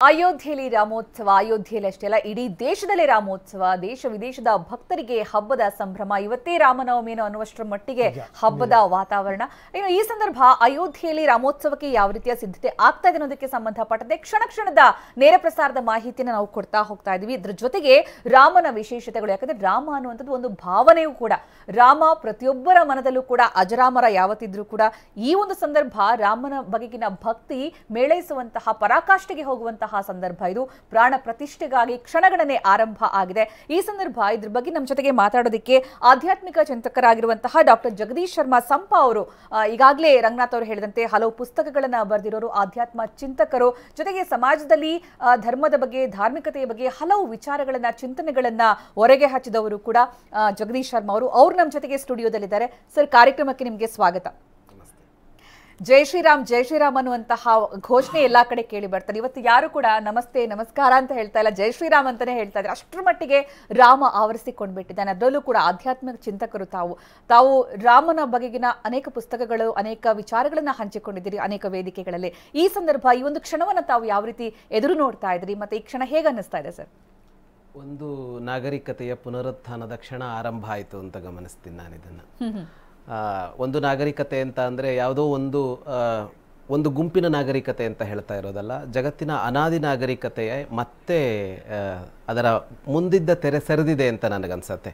ಅಯೋಧ್ಯೆಯಲ್ಲಿ ರಾಮೋತ್ಸವ ಅಯೋಧ್ಯೆಯಲ್ಲಿ ಅಷ್ಟೇ ಅಲ್ಲ ಇಡೀ ದೇಶದಲ್ಲಿ ರಾಮೋತ್ಸವ ದೇಶ ವಿದೇಶದ ಭಕ್ತರಿಗೆ ಹಬ್ಬದ ಸಂಭ್ರಮ ಇವತ್ತೇ ರಾಮನವಮಿ ಅನ್ನುವಷ್ಟರ ಮಟ್ಟಿಗೆ ಹಬ್ಬದ ವಾತಾವರಣ ಇನ್ನು ಈ ಸಂದರ್ಭ ಅಯೋಧ್ಯೆಯಲ್ಲಿ ರಾಮೋತ್ಸವಕ್ಕೆ ಯಾವ ರೀತಿಯ ಸಿದ್ಧತೆ ಆಗ್ತಾ ಇದೆ ಅನ್ನೋದಕ್ಕೆ ಸಂಬಂಧಪಟ್ಟಂತೆ ಕ್ಷಣ ಕ್ಷಣದ ನೇರ ಪ್ರಸಾರದ ಮಾಹಿತಿಯನ್ನು ನಾವು ಕೊಡ್ತಾ ಹೋಗ್ತಾ ಇದೀವಿ ಇದರ ಜೊತೆಗೆ ರಾಮನ ವಿಶೇಷತೆಗಳು ಯಾಕಂದ್ರೆ ರಾಮ ಅನ್ನುವಂಥದ್ದು ಒಂದು ಭಾವನೆಯೂ ಕೂಡ ರಾಮ ಪ್ರತಿಯೊಬ್ಬರ ಮನದಲ್ಲೂ ಕೂಡ ಅಜರಾಮರ ಯಾವತ್ತಿದ್ರೂ ಕೂಡ ಈ ಒಂದು ಸಂದರ್ಭ ರಾಮನ ಬಗೆಗಿನ ಭಕ್ತಿ ಮೇಳೈಸುವಂತಹ ಪರಾಕಾಷ್ಠೆಗೆ ಹೋಗುವಂತಹ ಸಂದರ್ಭ ಇದು ಪ್ರಾಣ ಪ್ರತಿಷ್ಠೆಗಾಗಿ ಕ್ಷಣಗಣನೆ ಆರಂಭ ಆಗಿದೆ ಈ ಸಂದರ್ಭ ಇದ್ರ ಬಗ್ಗೆ ನಮ್ಮ ಜೊತೆಗೆ ಮಾತಾಡೋದಕ್ಕೆ ಆಧ್ಯಾತ್ಮಿಕ ಚಿಂತಕರಾಗಿರುವಂತಹ ಡಾಕ್ಟರ್ ಜಗದೀಶ್ ಶರ್ಮಾ ಸಂಪ ಅವರು ಈಗಾಗಲೇ ರಂಗನಾಥ್ ಅವರು ಹೇಳಿದಂತೆ ಹಲವು ಪುಸ್ತಕಗಳನ್ನ ಬರೆದಿರೋರು ಆಧ್ಯಾತ್ಮ ಚಿಂತಕರು ಜೊತೆಗೆ ಸಮಾಜದಲ್ಲಿ ಧರ್ಮದ ಬಗ್ಗೆ ಧಾರ್ಮಿಕತೆಯ ಬಗ್ಗೆ ಹಲವು ವಿಚಾರಗಳನ್ನ ಚಿಂತನೆಗಳನ್ನ ಹೊರಗೆ ಹಚ್ಚಿದವರು ಕೂಡ ಜಗದೀಶ್ ಶರ್ಮಾ ಅವರು ನಮ್ಮ ಜೊತೆಗೆ ಸ್ಟುಡಿಯೋದಲ್ಲಿದ್ದಾರೆ ಸರ್ ಕಾರ್ಯಕ್ರಮಕ್ಕೆ ನಿಮಗೆ ಸ್ವಾಗತ ಜೈ ಶ್ರೀರಾಮ್ ಅನ್ನುವಂತಹ ಘೋಷಣೆ ಎಲ್ಲಾ ಕಡೆ ಕೇಳಿ ಬರ್ತಾರೆ ಇವತ್ತು ಯಾರು ಕೂಡ ನಮಸ್ತೆ ನಮಸ್ಕಾರ ಅಂತ ಹೇಳ್ತಾ ಇಲ್ಲ ಜೈ ಶ್ರೀರಾಮ್ ಅಂತಾನೆ ಹೇಳ್ತಾ ಇದ್ದಾರೆ ಅಷ್ಟರ ಮಟ್ಟಿಗೆ ರಾಮ ಆವರಿಸಿಕೊಂಡ್ಬಿಟ್ಟಿದ್ದಾನೆ ಅದರಲ್ಲೂ ಕೂಡ ಆಧ್ಯಾತ್ಮಿಕ ಚಿಂತಕರು ತಾವು ರಾಮನ ಬಗೆಗಿನ ಅನೇಕ ಪುಸ್ತಕಗಳು ಅನೇಕ ವಿಚಾರಗಳನ್ನ ಹಂಚಿಕೊಂಡಿದ್ದೀರಿ ಅನೇಕ ವೇದಿಕೆಗಳಲ್ಲಿ ಈ ಸಂದರ್ಭ ಈ ಒಂದು ಕ್ಷಣವನ್ನ ತಾವು ಯಾವ ರೀತಿ ಎದುರು ನೋಡ್ತಾ ಇದ್ರಿ ಮತ್ತೆ ಈ ಕ್ಷಣ ಹೇಗೆ ಅನ್ನಿಸ್ತಾ ಇದೆ ಸರ್ ಒಂದು ನಾಗರಿಕತೆಯ ಪುನರುತ್ಥಾನದ ಕ್ಷಣ ಆರಂಭ ಆಯಿತು ಅಂತ ಗಮನಿಸ್ತೀನಿ ನಾನು ಇದನ್ನು ಒಂದು ನಾಗರಿಕತೆ ಅಂತ ಅಂದರೆ ಯಾವುದೋ ಒಂದು ಗುಂಪಿನ ನಾಗರಿಕತೆ ಅಂತ ಹೇಳ್ತಾ ಇರೋದಲ್ಲ ಜಗತ್ತಿನ ಅನಾದಿ ನಾಗರಿಕತೆಯ ಮತ್ತೆ ಅದರ ಮುಂದಿದ್ದ ತೆರೆ ಸರಿದಿದೆ ಅಂತ ನನಗನ್ಸತ್ತೆ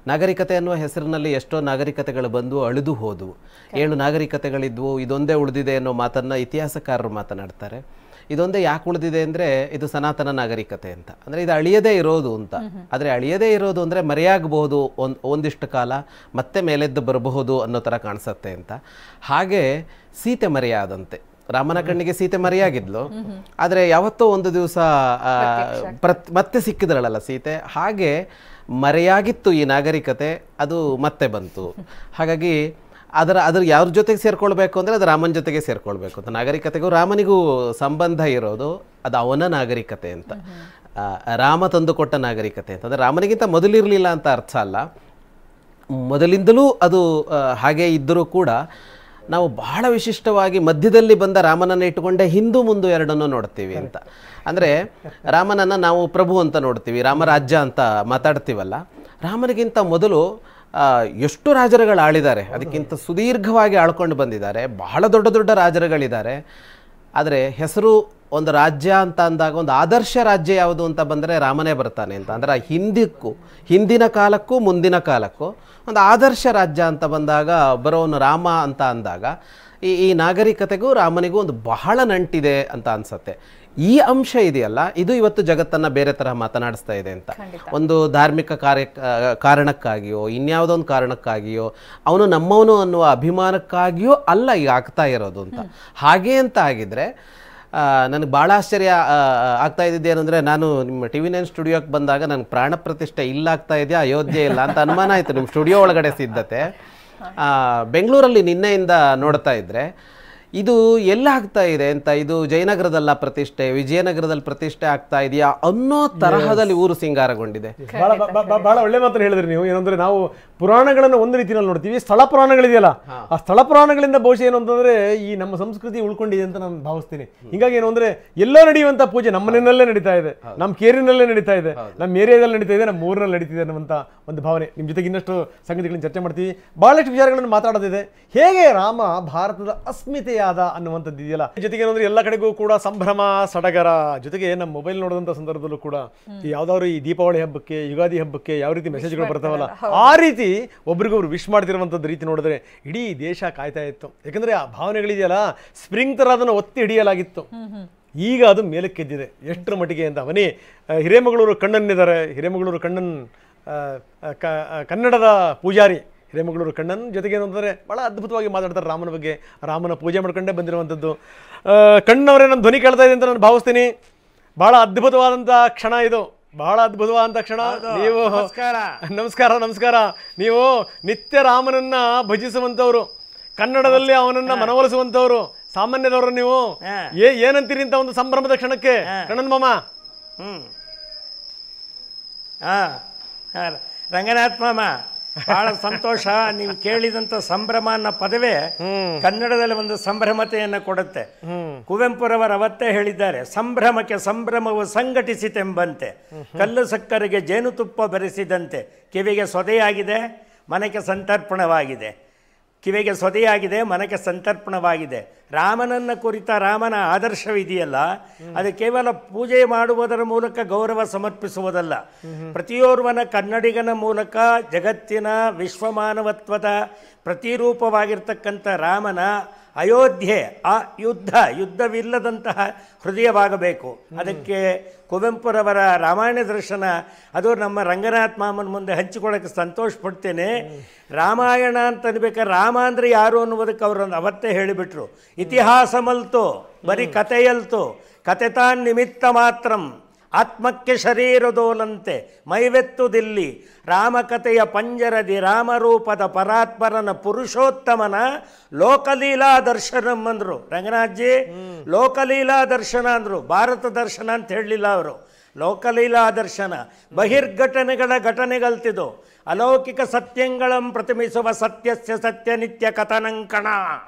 ನಾಗರಿಕತೆ ಅನ್ನುವ ಹೆಸರಿನಲ್ಲಿ ಎಷ್ಟೋ ನಾಗರಿಕತೆಗಳು ಬಂದು ಅಳಿದು ಹೋದವು 7 ನಾಗರಿಕತೆಗಳಿದ್ವು ಇದೊಂದೇ ಉಳಿದಿದೆ ಅನ್ನೋ ಮಾತನ್ನು ಇತಿಹಾಸಕಾರರು ಮಾತನಾಡ್ತಾರೆ ಇದೊಂದೇ ಯಾಕೆ ಉಳಿದಿದೆ ಅಂದರೆ ಇದು ಸನಾತನ ನಾಗರಿಕತೆ ಅಂತ ಅಂದರೆ ಇದು ಅಳಿಯದೇ ಇರೋದು ಅಂತ ಆದರೆ ಅಳಿಯದೇ ಇರೋದು ಅಂದರೆ ಮರೆಯಾಗಬಹುದು ಒಂದಿಷ್ಟು ಕಾಲ ಮತ್ತೆ ಮೇಲೆದ್ದು ಬರಬಹುದು ಅನ್ನೋ ಥರ ಕಾಣಿಸುತ್ತೆ ಅಂತ ಹಾಗೆ ಸೀತೆ ಮರೆಯಾದಂತೆ ರಾಮನ ಕಣ್ಣಿಗೆ ಸೀತೆ ಮರೆಯಾಗಿದ್ಲು ಆದರೆ ಯಾವತ್ತೋ ಒಂದು ದಿವಸ ಮತ್ತೆ ಸಿಕ್ಕಿದ್ರಳಲ್ಲ ಸೀತೆ ಹಾಗೆ ಮರೆಯಾಗಿತ್ತು ಈ ನಾಗರಿಕತೆ ಅದು ಮತ್ತೆ ಬಂತು ಹಾಗಾಗಿ ಅದ್ರ ಯಾರ ಜೊತೆಗೆ ಸೇರ್ಕೊಳ್ಬೇಕು ಅಂದರೆ ಅದು ರಾಮನ ಜೊತೆಗೆ ಸೇರ್ಕೊಳ್ಬೇಕು ಅಂತ ನಾಗರಿಕತೆಗೂ ರಾಮನಿಗೂ ಸಂಬಂಧ ಇರೋದು ಅದು ಅವನ ನಾಗರಿಕತೆ ಅಂತ ರಾಮ ತಂದುಕೊಟ್ಟ ನಾಗರಿಕತೆ ಅಂತ ಅಂದರೆ ರಾಮನಿಗಿಂತ ಮೊದಲಿರಲಿಲ್ಲ ಅಂತ ಅರ್ಥ ಅಲ್ಲ ಮೊದಲಿಂದಲೂ ಅದು ಹಾಗೆ ಇದ್ದರೂ ಕೂಡ ನಾವು ಬಹಳ ವಿಶಿಷ್ಟವಾಗಿ ಮಧ್ಯದಲ್ಲಿ ಬಂದ ರಾಮನನ್ನು ಇಟ್ಟುಕೊಂಡೇ ಹಿಂದೂ ಮುಂದೆ ಎರಡನ್ನೂ ನೋಡ್ತೀವಿ ಅಂತ ಅಂದರೆ ರಾಮನನ್ನು ನಾವು ಪ್ರಭು ಅಂತ ನೋಡ್ತೀವಿ ರಾಮರಾಜ್ಯ ಅಂತ ಮಾತಾಡ್ತೀವಲ್ಲ ರಾಮನಿಗಿಂತ ಮೊದಲು ಎಷ್ಟು ರಾಜರುಗಳು ಆಳಿದ್ದಾರೆ ಅದಕ್ಕಿಂತ ಸುದೀರ್ಘವಾಗಿ ಆಳ್ಕೊಂಡು ಬಂದಿದ್ದಾರೆ ಬಹಳ ದೊಡ್ಡ ದೊಡ್ಡ ರಾಜರುಗಳಿದ್ದಾರೆ ಆದರೆ ಹೆಸರು ಒಂದು ರಾಜ್ಯ ಅಂತ ಅಂದಾಗ ಒಂದು ಆದರ್ಶ ರಾಜ್ಯ ಯಾವುದು ಅಂತ ಬಂದರೆ ರಾಮನೇ ಬರ್ತಾನೆ ಅಂತ ಅಂದರೆ ಹಿಂದಿನ ಕಾಲಕ್ಕೂ ಮುಂದಿನ ಕಾಲಕ್ಕೂ ಒಂದು ಆದರ್ಶ ರಾಜ್ಯ ಅಂತ ಬಂದಾಗ ಬರೋನು ರಾಮ ಅಂತ ಅಂದಾಗ ಈ ನಾಗರಿಕತೆಗೂ ರಾಮನಿಗೂ ಒಂದು ಬಹಳ ನಂಟಿದೆ ಅಂತ ಅನ್ಸತ್ತೆ ಈ ಅಂಶ ಇದೆಯಲ್ಲ ಇದು ಇವತ್ತು ಜಗತ್ತನ್ನು ಬೇರೆ ತರಹ ಮಾತನಾಡಿಸ್ತಾ ಇದೆ ಅಂತ ಒಂದು ಧಾರ್ಮಿಕ ಕಾರಣಕ್ಕಾಗಿಯೋ ಇನ್ಯಾವುದೊಂದು ಕಾರಣಕ್ಕಾಗಿಯೋ ಅವನು ನಮ್ಮವನು ಅನ್ನುವ ಅಭಿಮಾನಕ್ಕಾಗಿಯೋ ಅಲ್ಲ ಈಗ ಆಗ್ತಾ ಇರೋದು ಅಂತ ಹಾಗೆ ಅಂತ ಆಗಿದ್ರೆ ನನಗೆ ಭಾಳ ಆಶ್ಚರ್ಯ ಆಗ್ತಾ ಇದ್ದಿದ್ದೇನೆಂದರೆ ನಾನು ನಿಮ್ಮ TV9 ಸ್ಟುಡಿಯೋಕ್ಕೆ ಬಂದಾಗ ನನಗೆ ಪ್ರಾಣ ಪ್ರತಿಷ್ಠೆ ಇಲ್ಲ ಆಗ್ತಾ ಇದೆಯಾ ಅಯೋಧ್ಯೆ ಇಲ್ಲ ಅಂತ ಅನುಮಾನ ಆಯಿತು ನಿಮ್ಮ ಸ್ಟುಡಿಯೋ ಒಳಗಡೆ ಸಿದ್ಧತೆ ಬೆಂಗಳೂರಲ್ಲಿ ನಿನ್ನೆಯಿಂದ ನೋಡ್ತಾ ಇದ್ದರೆ ಇದು ಎಲ್ಲ ಆಗ್ತಾ ಇದೆ ಅಂತ ಇದು ಜಯನಗರದಲ್ಲ ಪ್ರತಿಷ್ಠೆ ವಿಜಯನಗರದಲ್ಲಿ ಪ್ರತಿಷ್ಠೆ ಆಗ್ತಾ ಇದೆಯಾ ಅನ್ನೋ ತರಹದಲ್ಲಿ ಊರು ಸಿಂಗಾರಗೊಂಡಿದೆ ಬಹಳ ಒಳ್ಳೆ ಮಾತನ್ನು ಹೇಳಿದ್ರಿ ನೀವು ಏನಂದ್ರೆ ನಾವು ಪುರಾಣಗಳನ್ನು ಒಂದು ರೀತಿಯಲ್ಲಿ ನೋಡ್ತೀವಿ ಸ್ಥಳ ಪುರಾಣಗಳಿದೆಯಲ್ಲ ಆ ಸ್ಥಳ ಪುರಾಣಗಳಿಂದ ಬಹುಶಃ ಏನು ಅಂತಂದ್ರೆ ಈ ನಮ್ಮ ಸಂಸ್ಕೃತಿ ಉಳ್ಕೊಂಡಿದೆ ಅಂತ ನಾನು ಭಾವಿಸ್ತೀನಿ ಹಿಂಗಾಗಿ ಏನು ಅಂದ್ರೆ ಎಲ್ಲೋ ನಡೆಯುವಂತ ಪೂಜೆ ನಮ್ಮ ಮನೆಯಲ್ಲೇ ನಡೀತಾ ಇದೆ ನಮ್ಮ ಕೇರಿನಲ್ಲೇ ನಡೀತಾ ಇದೆ ನಮ್ಮ ಏರಿಯಾದಲ್ಲಿ ನಡೀತಾ ಇದೆ ನಮ್ಮ ಊರಿನಲ್ಲಿ ನಡೀತಿದೆ ಅನ್ನುವಂತ ಒಂದು ಭಾವನೆ ನಿಮ್ಮ ಜೊತೆಗೆ ಇನ್ನಷ್ಟು ಸಂಗತಿಗಳನ್ನು ಚರ್ಚೆ ಮಾಡ್ತೀವಿ ಬಹಳಷ್ಟು ವಿಚಾರಗಳನ್ನು ಮಾತಾಡೋದಿದೆ ಹೇಗೆ ರಾಮ ಭಾರತದ ಅಸ್ಮಿತೆಯಾದ ಅನ್ನುವಂಥದ್ದು ಇದೆಯಲ್ಲ ಜೊತೆಗೆ ಏನಂದ್ರೆ ಎಲ್ಲ ಕಡೆಗೂ ಕೂಡ ಸಂಭ್ರಮ ಸಡಗರ ಜೊತೆಗೆ ನಮ್ಮ ಮೊಬೈಲ್ ನೋಡುವಂತ ಸಂದರ್ಭದಲ್ಲೂ ಕೂಡ ಯಾವ್ದಾದ್ರು ಈ ದೀಪಾವಳಿ ಹಬ್ಬಕ್ಕೆ ಯುಗಾದಿ ಹಬ್ಬಕ್ಕೆ ಯಾವ ರೀತಿ ಮೆಸೇಜ್ಗಳು ಬರ್ತಾವಲ್ಲ ಆ ರೀತಿ ಒಬ್ರಿಗೊಬ್ರು ವಿಶ್ ಮಾಡ್ತಿರುವಂಥದ್ದು ರೀತಿ ನೋಡಿದ್ರೆ ಇಡೀ ದೇಶ ಕಾಯ್ತಾ ಇತ್ತು ಯಾಕಂದ್ರೆ ಆ ಭಾವನೆಗಳಿದೆಯಲ್ಲ ಸ್ಪ್ರಿಂಗ್ ತರ ಅದನ್ನು ಒತ್ತಿ ಹಿಡಿಯಲಾಗಿತ್ತು ಈಗ ಅದು ಮೇಲಕ್ಕೆದ್ದಿದೆ ಎಷ್ಟರ ಮಟ್ಟಿಗೆ ಅಂತ ಅವನೇ ಹಿರೇಮಗಳೂರು ಕಣ್ಣನ್ನಿದ್ದಾರೆ ಹಿರೇಮಗಳೂರು ಕಣ್ಣನ್ ಕನ್ನಡದ ಪೂಜಾರಿ ಹಿರೇಮಗಳೂರು ಕಣ್ಣನ್ ಜೊತೆಗೆ ಏನಂತಂದರೆ ಭಾಳ ಅದ್ಭುತವಾಗಿ ಮಾತಾಡ್ತಾರೆ ರಾಮನ ಬಗ್ಗೆ ರಾಮನ ಪೂಜೆ ಮಾಡ್ಕೊಂಡೇ ಬಂದಿರುವಂಥದ್ದು ಕಣ್ಣವರೇ ನನ್ನ ಧ್ವನಿ ಕೇಳ್ತಾ ಇದೆ ಅಂತ ನಾನು ಭಾವಿಸ್ತೀನಿ ಭಾಳ ಅದ್ಭುತವಾದಂಥ ಕ್ಷಣ ಇದು ಬಹಳ ಅದ್ಭುತವಾದಂಥ ಕ್ಷಣ ನೀವು ನಮಸ್ಕಾರ ನೀವು ನಿತ್ಯ ರಾಮನನ್ನ ಭಜಿಸುವಂಥವ್ರು ಕನ್ನಡದಲ್ಲಿ ಅವನನ್ನ ಮನವೊಲಿಸುವಂಥವ್ರು ಸಾಮಾನ್ಯದವರು ನೀವು ಏನಂತೀರಿ ಅಂತ ಒಂದು ಸಂಭ್ರಮದ ಕ್ಷಣಕ್ಕೆ ಕಣ್ಣನ್ ಮಾಮ ರಂಗನಾಥ್ ಮಾಮ ಬಹಳ ಸಂತೋಷ. ನೀವು ಕೇಳಿದಂತ ಸಂಭ್ರಮ ಅನ್ನೋ ಪದವೇ ಕನ್ನಡದಲ್ಲಿ ಒಂದು ಸಂಭ್ರಮತೆಯನ್ನು ಕೊಡುತ್ತೆ. ಕುವೆಂಪುರವರು ಅವತ್ತೇ ಹೇಳಿದ್ದಾರೆ, ಸಂಭ್ರಮಕ್ಕೆ ಸಂಭ್ರಮವು ಸಂಘಟಿಸಿತೆಂಬಂತೆ, ಕಲ್ಲು ಸಕ್ಕರೆಗೆ ಜೇನುತುಪ್ಪ ಬೆರೆಸಿದಂತೆ, ಕಿವಿಗೆ ಸೊದೆಯಾಗಿದೆ ಮನಕ್ಕೆ ಸಂತರ್ಪಣವಾಗಿದೆ. ಕಿವಿಗೆ ಸೊದೆಯಾಗಿದೆ ಮನಕ್ಕೆ ಸಂತರ್ಪಣವಾಗಿದೆ. ರಾಮನನ್ನು ಕುರಿತ ರಾಮನ ಆದರ್ಶವಿದೆಯಲ್ಲ, ಅದು ಕೇವಲ ಪೂಜೆ ಮಾಡುವುದರ ಮೂಲಕ ಗೌರವ ಸಮರ್ಪಿಸುವುದಲ್ಲ, ಪ್ರತಿಯೋರ್ವನ ಕನ್ನಡಿಗನ ಮೂಲಕ ಜಗತ್ತಿನ ವಿಶ್ವಮಾನವತ್ವದ ಪ್ರತಿರೂಪವಾಗಿರ್ತಕ್ಕಂಥ ರಾಮನ ಅಯೋಧ್ಯೆ ಆ ಯುದ್ಧವಿಲ್ಲದಂತಹ ಹೃದಯವಾಗಬೇಕು. ಅದಕ್ಕೆ ಕುವೆಂಪುರವರ ರಾಮಾಯಣ ದರ್ಶನ ಅದು ನಮ್ಮ ರಂಗನಾಥ್ ಮಾಮನ ಮುಂದೆ ಹಂಚಿಕೊಳ್ಳೋಕ್ಕೆ ಸಂತೋಷ ಪಡ್ತೇನೆ. ರಾಮಾಯಣ ಅಂತ ಅನ್ಬೇಕಾದ್ರೆ ರಾಮ ಅಂದರೆ ಯಾರು ಅನ್ನುವುದಕ್ಕೆ ಅವರೊಂದು ಅವತ್ತೇ ಹೇಳಿಬಿಟ್ರು. ಇತಿಹಾಸ ಮಲ್ತು ಬರೀ ಕಥೆಯಲ್ತು, ಕಥೆತಾನ್ ನಿಮಿತ್ತ ಮಾತ್ರಂ ಆತ್ಮಕ್ಕೆ ಶರೀರದೋಲಂತೆ ಮೈವೆತ್ತುದಿಲ್ಲಿ, ರಾಮಕಥೆಯ ಪಂಜರದಿ ರಾಮರೂಪದ ಪರಾತ್ಪರನ ಪುರುಷೋತ್ತಮನ ಲೋಕಲೀಲಾ ದರ್ಶನಂ ಅಂದರು ರಂಗನಾಥ್ಜಿ. ಲೋಕಲೀಲಾ ದರ್ಶನ ಅಂದರು, ಭಾರತ ದರ್ಶನ ಅಂತ ಹೇಳಲಿಲ್ಲ ಅವರು. ಲೋಕಲೀಲಾ ದರ್ಶನ ಬಹಿರ್ಘಟನೆಗಳ ಘಟನೆಗಲ್ತಿದು, ಅಲೌಕಿಕ ಸತ್ಯಂಗಳಂ ಪ್ರತಿಮಿಸುವ ಸತ್ಯಸ್ಯ ಸತ್ಯ ನಿತ್ಯ ಕಥನಂಕಣ.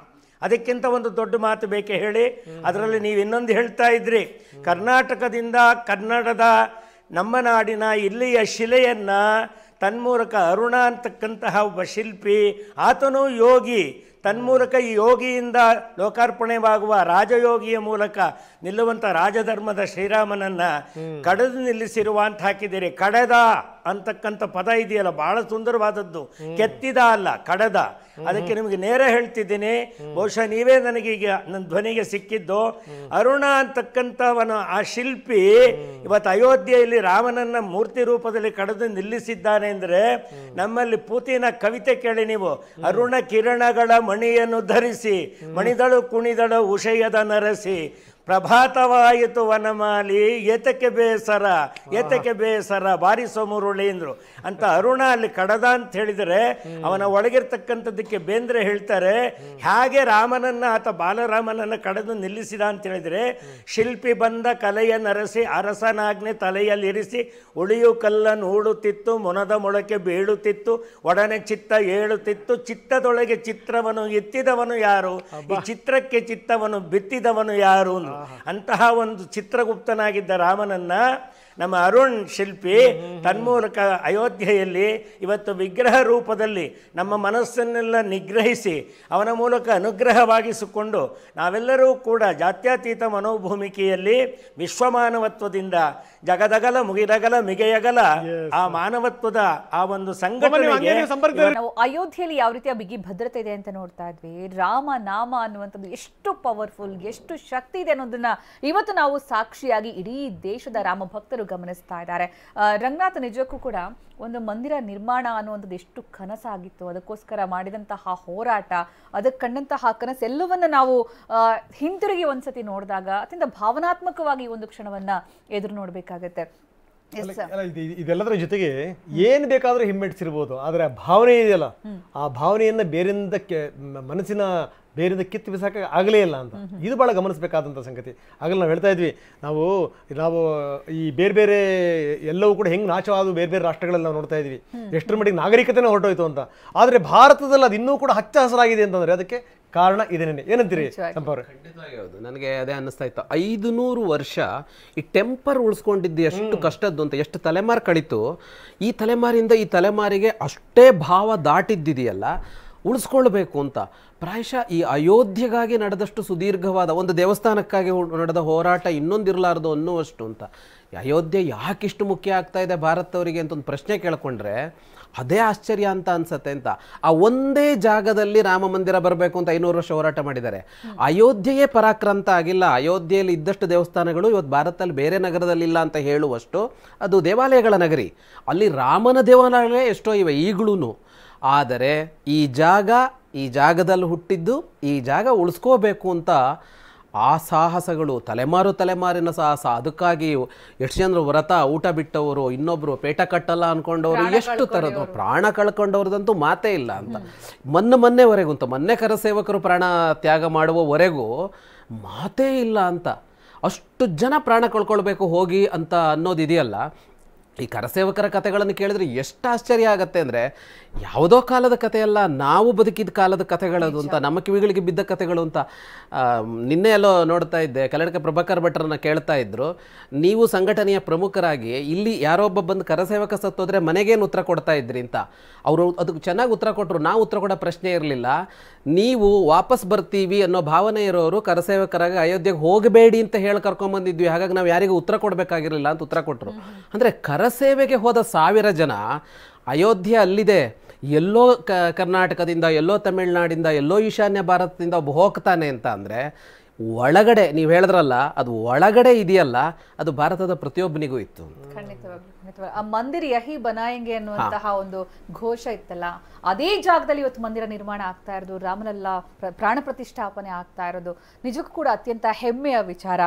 ಅದಕ್ಕಿಂತ ಒಂದು ದೊಡ್ಡ ಮಾತು ಬೇಕೆ ಹೇಳಿ? ಅದರಲ್ಲಿ ನೀವು ಇನ್ನೊಂದು ಹೇಳ್ತಾ ಇದ್ರಿ, ಕರ್ನಾಟಕದಿಂದ ಕನ್ನಡದ ನಮ್ಮ ನಾಡಿನ ಇಲ್ಲಿಯ ಶಿಲೆಯನ್ನು ತನ್ಮೂಲಕ ಅರುಣ ಅಂತಕ್ಕಂತಹ ಒಬ್ಬ ಶಿಲ್ಪಿ, ಆತನೂ ಯೋಗಿ, ತನ್ಮೂಲಕ ಈ ಯೋಗಿಯಿಂದ ಲೋಕಾರ್ಪಣೆವಾಗುವ ರಾಜಯೋಗಿಯ ಮೂಲಕ ನಿಲ್ಲುವಂಥ ರಾಜಧರ್ಮದ ಶ್ರೀರಾಮನನ್ನು ಕಡೆದು ನಿಲ್ಲಿಸಿರುವ ಅಂತ ಹಾಕಿದ್ದೀರಿ. ಕಡೆದ ಅಂತಕ್ಕಂಥ ಪದ ಇದೆಯಲ್ಲ, ಬಹಳ ಸುಂದರವಾದದ್ದು. ಕೆತ್ತಿದ ಅಲ್ಲ, ಕಡೆದ. ಅದಕ್ಕೆ ನಿಮಗೆ ನೇರ ಹೇಳ್ತಿದ್ದೀನಿ, ಬಹುಶಃ ನೀವೇ ನನಗೀಗ ನನ್ನ ಧ್ವನಿಗೆ ಸಿಕ್ಕಿದ್ದು. ಅರುಣ ಅಂತಕ್ಕಂಥವನು ಆ ಶಿಲ್ಪಿ ಇವತ್ತು ಅಯೋಧ್ಯೆಯಲ್ಲಿ ರಾಮನನ್ನ ಮೂರ್ತಿ ರೂಪದಲ್ಲಿ ಕಡೆದು ನಿಲ್ಲಿಸಿದ್ದಾನೆ ಅಂದರೆ, ನಮ್ಮಲ್ಲಿ ಪೂತಿನ ಕವಿತೆ ಕೇಳಿ ನೀವು, ಅರುಣ ಕಿರಣಗಳ ಮಣಿಯನ್ನು ಧರಿಸಿ ಮಣಿದಳು ಕುಣಿದಳು ಉಷಯದ ನರಸಿ, ಪ್ರಭಾತವಾಯಿತು ವನಮಾಲಿ ಏತಕ್ಕೆ ಬೇಸರ ಏತಕ್ಕೆ ಬೇಸರ ಬಾರಿಸೋ ಮುರುಳಿ ಅಂದರು ಅಂತ. ಅರುಣ ಅಲ್ಲಿ ಕಡದ ಅಂತ ಹೇಳಿದರೆ ಅವನ ಒಳಗಿರ್ತಕ್ಕಂಥದ್ದಕ್ಕೆ ಬೇಂದ್ರೆ ಹೇಳ್ತಾರೆ, ಹೇಗೆ ರಾಮನನ್ನು ಆತ ಬಾಲರಾಮನನ್ನು ಕಡೆದು ನಿಲ್ಲಿಸಿದ ಅಂತ ಹೇಳಿದರೆ, ಶಿಲ್ಪಿ ಬಂದ ಕಲೆಯ ನರಸಿ ಅರಸನಾಜ್ಞೆ ತಲೆಯಲ್ಲಿರಿಸಿ ಉಳಿಯು ಕಲ್ಲನ್ನು ಹೂಡುತ್ತಿತ್ತು, ಮೊನದ ಮೊಳಕೆ ಬೀಳುತ್ತಿತ್ತು, ಒಡನೆ ಚಿತ್ತ ಏಳುತ್ತಿತ್ತು, ಚಿತ್ತದೊಳಗೆ ಚಿತ್ರವನ್ನು ಎತ್ತಿದವನು ಯಾರು, ಈ ಚಿತ್ರಕ್ಕೆ ಚಿತ್ತವನ್ನು ಬಿತ್ತಿದವನು ಯಾರು. ಅಂತಹ ಒಂದು ಚಿತ್ರಗುಪ್ತನಾಗಿದ್ದ ರಾಮನನ್ನ ನಮ್ಮ ಅರುಣ್ ಶಿಲ್ಪಿ ತನ್ಮೂಲಕ ಅಯೋಧ್ಯೆಯಲ್ಲಿ ಇವತ್ತು ವಿಗ್ರಹ ರೂಪದಲ್ಲಿ ನಮ್ಮ ಮನಸ್ಸನ್ನೆಲ್ಲ ನಿಗ್ರಹಿಸಿ ಅವನ ಮೂಲಕ ಅನುಗ್ರಹವಾಗಿಸಿಕೊಂಡು ನಾವೆಲ್ಲರೂ ಕೂಡ ಜಾತ್ಯತೀತ ಮನೋಭೂಮಿಕೆಯಲ್ಲಿ ವಿಶ್ವಮಾನವತ್ವದಿಂದ ಜಗದಗಲ ಮುಗಿದಗಲ ಮಿಗೆಯಗಲ ಆ ಮಾನವತ್ವದ ಆ ಒಂದು ಸಂಘಟನೆಗೆ ನಾವು ಅಯೋಧ್ಯೆಯಲ್ಲಿ ಯಾವ ರೀತಿಯ ಬಿಗಿ ಭದ್ರತೆ ಇದೆ ಅಂತ ನೋಡ್ತಾ ಇದ್ವಿ. ರಾಮ ನಾಮ ಅನ್ನುವಂಥದ್ದು ಎಷ್ಟು ಪವರ್ಫುಲ್, ಎಷ್ಟು ಶಕ್ತಿ ಇದೆ ಅನ್ನೋದನ್ನ ಇವತ್ತು ನಾವು ಸಾಕ್ಷಿಯಾಗಿ ಇಡೀ ದೇಶದ ರಾಮ ಭಕ್ತರು ಗಮನಿಸ್ತಾ ಇದ್ದಾರೆ. ರಂಗನಾಥ್, ನಿಜಕ್ಕೂ ಕೂಡ ಒಂದು ಮಂದಿರ ನಿರ್ಮಾಣ ಅನ್ನುವಂಥದ್ದು ಎಷ್ಟು ಕನಸಾಗಿತ್ತು, ಅದಕ್ಕೋಸ್ಕರ ಮಾಡಿದಂತಹ ಹೋರಾಟ, ಅದಕ್ಕೆ ಕಂಡಂತಹ ಕನಸು ಎಲ್ಲವನ್ನ ನಾವು ಹಿಂತಿರುಗಿ ಒಂದ್ಸತಿ ನೋಡಿದಾಗ ಅತ್ಯಂತ ಭಾವನಾತ್ಮಕವಾಗಿ ಈ ಒಂದು ಕ್ಷಣವನ್ನ ಎದುರು ನೋಡ್ಬೇಕಾಗತ್ತೆ. ಇದೆಲ್ಲದರ ಜೊತೆಗೆ ಏನ್ ಬೇಕಾದ್ರೂ ಹಿಮ್ಮೆಟ್ಟಿಸಿರ್ಬೋದು, ಆದ್ರೆ ಆ ಭಾವನೆ ಇದೆಯಲ್ಲ, ಆ ಭಾವನೆಯನ್ನ ಬೇರಿಂದ ಮನಸ್ಸಿನ ಬೇರಿಂದ ಕಿತ್ತು ಬಿಸಾಕ ಆಗಲೇ ಇಲ್ಲ ಅಂತ, ಇದು ಬಹಳ ಗಮನಿಸಬೇಕಾದಂಥ ಸಂಗತಿ. ಆಗಲ್ಲ ನಾವು ಹೇಳ್ತಾ ಇದ್ವಿ, ನಾವು ಈ ಬೇರೆ ಬೇರೆ ಎಲ್ಲವೂ ಕೂಡ ಹೆಂಗೆ ನಾಶವಾದವು ಬೇರೆ ಬೇರೆ ರಾಷ್ಟ್ರಗಳಲ್ಲಿ ನಾವು ನೋಡ್ತಾ ಇದ್ವಿ, ಎಷ್ಟರ ಮಟ್ಟಿಗೆ ನಾಗರಿಕತೆನೇ ಹೊರಟೋಯ್ತು ಅಂತ. ಆದರೆ ಭಾರತದಲ್ಲಿ ಅದು ಇನ್ನೂ ಕೂಡ ಹಚ್ಚ ಹಸಿರಾಗಿದೆ ಅಂತಂದ್ರೆ ಅದಕ್ಕೆ ಕಾರಣ ಇದೇನೆ. ಏನಂತೀರಿ ಸಂಪವ್ರೆ? ಖಂಡಿತವಾಗಿ ಹೌದು, ನನಗೆ ಅದೇ ಅನ್ನಿಸ್ತಾ ಇತ್ತು. 500 ವರ್ಷ ಈ ಟೆಂಪರ್ ಉಳಿಸ್ಕೊಂಡಿದ್ದು ಎಷ್ಟು ಕಷ್ಟದ್ದು ಅಂತ, ಎಷ್ಟು ತಲೆಮಾರು ಕಳೀತು. ಈ ತಲೆಮಾರಿಂದ ಈ ತಲೆಮಾರಿಗೆ ಅಷ್ಟೇ ಭಾವ ದಾಟಿದ್ದಿದೆಯಲ್ಲ, ಉಳಿಸ್ಕೊಳ್ಬೇಕು ಅಂತ. ಪ್ರಾಯಶಃ ಈ ಅಯೋಧ್ಯೆಗಾಗಿ ನಡೆದಷ್ಟು ಸುದೀರ್ಘವಾದ ಒಂದು ದೇವಸ್ಥಾನಕ್ಕಾಗಿ ನಡೆದ ಹೋರಾಟ ಇನ್ನೊಂದಿರಲಾರದು ಅನ್ನುವಷ್ಟು ಅಂತ. ಅಯೋಧ್ಯೆ ಯಾಕಿಷ್ಟು ಮುಖ್ಯ ಆಗ್ತಾ ಇದೆ ಭಾರತದವರಿಗೆ ಅಂತ ಒಂದು ಪ್ರಶ್ನೆ ಕೇಳ್ಕೊಂಡ್ರೆ ಅದೇ ಆಶ್ಚರ್ಯ ಅಂತ ಅನ್ಸತ್ತೆ ಅಂತ. ಆ ಒಂದೇ ಜಾಗದಲ್ಲಿ ರಾಮ ಮಂದಿರ ಬರಬೇಕು ಅಂತ 500 ವರ್ಷ ಹೋರಾಟ ಮಾಡಿದ್ದಾರೆ. ಅಯೋಧ್ಯೆಯೇ ಪರಾಕ್ರಾಂತ ಆಗಿಲ್ಲ. ಅಯೋಧ್ಯೆಯಲ್ಲಿ ಇದ್ದಷ್ಟು ದೇವಸ್ಥಾನಗಳು ಇವತ್ತು ಭಾರತದಲ್ಲಿ ಬೇರೆ ನಗರದಲ್ಲಿಲ್ಲ ಅಂತ ಹೇಳುವಷ್ಟು ಅದು ದೇವಾಲಯಗಳ ನಗರಿ. ಅಲ್ಲಿ ರಾಮನ ದೇವಾಲಯ ಎಷ್ಟೋ ಇವೆ ಈಗಲೂ. ಆದರೆ ಈ ಜಾಗದಲ್ಲಿ ಹುಟ್ಟಿದ್ದು, ಈ ಜಾಗ ಉಳಿಸ್ಕೋಬೇಕು ಅಂತ ಆ ಸಾಹಸಗಳು, ತಲೆಮಾರಿನ ಸಾಹಸ. ಅದಕ್ಕಾಗಿ ಎಷ್ಟು ಜನರು ವ್ರತ ಊಟ ಬಿಟ್ಟವರು, ಇನ್ನೊಬ್ರು ಪೇಟ ಕಟ್ಟಲ್ಲ ಅನ್ಕೊಂಡವರು, ಎಷ್ಟು ಥರದ್ದು ಪ್ರಾಣ ಕಳ್ಕೊಂಡವ್ರದಂತೂ ಮಾತೇ ಇಲ್ಲ ಅಂತ. ಮೊನ್ನೆವರೆಗೂ ಅಂತ, ಮೊನ್ನೆ ಕರಸೇವಕರು ಪ್ರಾಣ ತ್ಯಾಗ ಮಾಡುವವರೆಗೂ ಮಾತೇ ಇಲ್ಲ ಅಂತ. ಅಷ್ಟು ಜನ ಪ್ರಾಣ ಕಳ್ಕೊಳ್ಬೇಕು ಹೋಗಿ ಅಂತ ಅನ್ನೋದಿದೆಯಲ್ಲ, ಈ ಕರಸೇವಕರ ಕಥೆಗಳನ್ನು ಕೇಳಿದ್ರೆ ಎಷ್ಟು ಆಶ್ಚರ್ಯ ಆಗತ್ತೆ ಅಂದರೆ ಯಾವುದೋ ಕಾಲದ ಕಥೆಯಲ್ಲ, ನಾವು ಬದುಕಿದ ಕಾಲದ ಕಥೆಗಳದು ಅಂತ, ನಮ್ಮ ಕಿವಿಗಳಿಗೆ ಬಿದ್ದ ಕಥೆಗಳು ಅಂತ. ನಿನ್ನೆ ಎಲ್ಲೋ ನೋಡ್ತಾ ಇದ್ದೆ, ಕಲ್ಲಡ್ಕ ಪ್ರಭಾಕರ್ ಭಟ್ರನ್ನ ಕೇಳ್ತಾ ಇದ್ರು, ನೀವು ಸಂಘಟನೆಯ ಪ್ರಮುಖರಾಗಿ ಇಲ್ಲಿ ಯಾರೋ ಒಬ್ಬ ಬಂದು ಕರಸೇವಕ ಸತ್ತೋದ್ರೆ ಮನೆಗೇನು ಉತ್ತರ ಕೊಡ್ತಾ ಇದ್ರಿ ಅಂತ. ಅವರು ಅದಕ್ಕೆ ಚೆನ್ನಾಗಿ ಉತ್ತರ ಕೊಟ್ಟರು. ನಾವು ಉತ್ತರ ಕೊಡೋ ಪ್ರಶ್ನೆ ಇರಲಿಲ್ಲ. ನೀವು ವಾಪಸ್ ಬರ್ತೀವಿ ಅನ್ನೋ ಭಾವನೆ ಇರೋರು ಕರಸೇವಕರಾಗಿ ಅಯೋಧ್ಯೆಗೆ ಹೋಗಬೇಡಿ ಅಂತ ಹೇಳಿ ಕರ್ಕೊಂಡ್ಬಂದಿದ್ವಿ, ಹಾಗಾಗಿ ನಾವು ಯಾರಿಗೂ ಉತ್ತರ ಕೊಡಬೇಕಾಗಿರಲಿಲ್ಲ ಅಂತ ಉತ್ತರ ಕೊಟ್ಟರು. ಅಂದರೆ ಕರಸೇವೆಗೆ ಹೋದ 1000 ಜನ ಅಯೋಧ್ಯೆ ಅಲ್ಲಿದೆ, ಎಲ್ಲೋ ಕರ್ನಾಟಕದಿಂದ, ಎಲ್ಲೋ ತಮಿಳುನಾಡಿಂದ, ಎಲ್ಲೋ ಈಶಾನ್ಯ ಭಾರತದಿಂದ ಒಬ್ಬ ಹೋಗ್ತಾನೆ ಅಂತ ಅಂದರೆ ಒಳಗಡೆ ನೀವು ಹೇಳಿದ್ರಲ್ಲ, ಅದು ಒಳಗಡೆ ಇದೆಯಲ್ಲ, ಅದು ಭಾರತದ ಪ್ರತಿಯೊಬ್ಬನಿಗೂ ಇತ್ತು. ಖಂಡಿತವಾಗ್ಲೂ ಆ ಮಂದಿರ ಯಹಿ ಬನಾಯಂಗೆ ಅನ್ನುವಂತಹ ಒಂದು ಘೋಷ ಇತ್ತಲ್ಲ, ಅದೇ ಜಾಗದಲ್ಲಿ ಇವತ್ತು ಮಂದಿರ ನಿರ್ಮಾಣ ಆಗ್ತಾ ಇರೋದು, ರಾಮಲಲ್ಲ ಪ್ರಾಣ ಪ್ರತಿಷ್ಠಾಪನೆ ಆಗ್ತಾ ಇರೋದು ನಿಜಕ್ಕೂ ಕೂಡ ಅತ್ಯಂತ ಹೆಮ್ಮೆಯ ವಿಚಾರ.